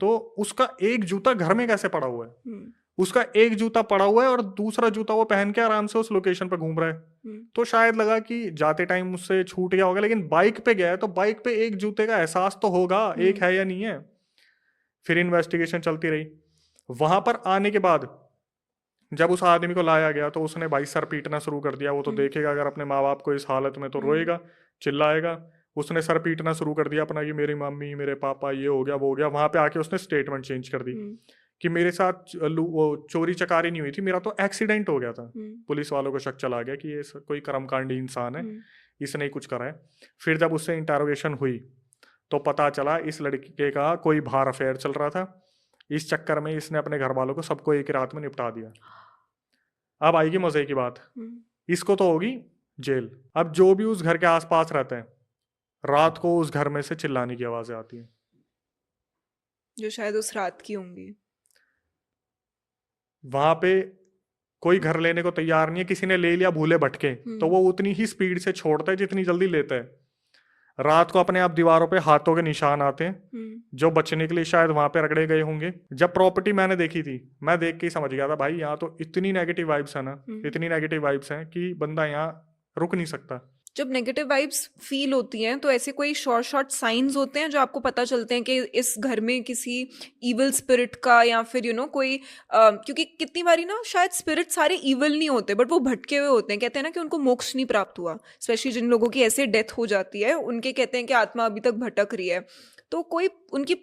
तो उसका एक जूता घर में कैसे पड़ा हुआ है? हम्म, उसका एक जूता पड़ा हुआ है और दूसरा जूता वो पहन के आराम से उस लोकेशन पे घूम रहा है। तो शायद लगा कि जाते टाइम उससे छूट गया होगा, लेकिन बाइक पे गया है तो बाइक पे एक जूते का एहसास तो होगा, एक है या नहीं है। फिर इन्वेस्टिगेशन चलती रही। वहां पर आने के बाद जब उस आदमी को लाया गया तो उसने भाई सर पीटना शुरू कर दिया। वो तो देखेगा अगर अपने माँ बाप को इस हालत में, तो रोएगा, चिल्लाएगा। उसने सर पीटना शुरू कर दिया अपना, कि मेरी मम्मी मेरे पापा ये हो गया वो हो गया। वहां पे आके उसने स्टेटमेंट चेंज कर दी कि मेरे साथ वो चोरी चकारी नहीं हुई थी, मेरा तो एक्सीडेंट हो गया था। पुलिस वालों को शक चला गया कि ये कोई कर्मकांडी इंसान है, इसने ही कुछ करा है। फिर जब उससे इंटरोगेशन हुई तो पता चला इस लड़के का कोई बाहर अफेयर चल रहा था। इस चक्कर में इसने अपने घर वालों को सबको एक रात में निपटा दिया। अब आएगी मजे की बात, इसको तो होगी जेल। अब जो भी उस घर के आसपास रहते हैं, रात को उस घर में से चिल्लाने की आवाजें आती हैं। जो शायद उस रात की होंगी। वहां पे कोई घर लेने को तैयार नहीं है, किसी ने ले लिया भूले भटके तो वो उतनी ही स्पीड से छोड़ता है जितनी जल्दी लेता है। रात को अपने आप दीवारों पे हाथों के निशान आते हैं, जो बचने के लिए शायद वहां पे रगड़े गए होंगे। जब प्रॉपर्टी मैंने देखी थी, मैं देख के ही समझ गया था भाई यहाँ तो इतनी नेगेटिव वाइब्स है ना, इतनी नेगेटिव वाइब्स हैं कि बंदा यहाँ रुक नहीं सकता। जब नेगेटिव वाइब्स फील होती हैं तो ऐसे कोई शॉर्ट शॉर्ट साइंस होते हैं जो आपको पता चलते हैं कि इस घर में किसी इविल स्पिरिट का, या फिर कोई क्योंकि कितनी बारी ना शायद स्पिरिट सारे इविल नहीं होते, बट वो भटके हुए होते हैं। कहते हैं ना कि उनको मोक्ष नहीं प्राप्त हुआ, स्पेशली जिन लोगों की ऐसे डेथ हो जाती है उनके कहते हैं कि आत्मा अभी तक भटक रही है। तो कोई उनकी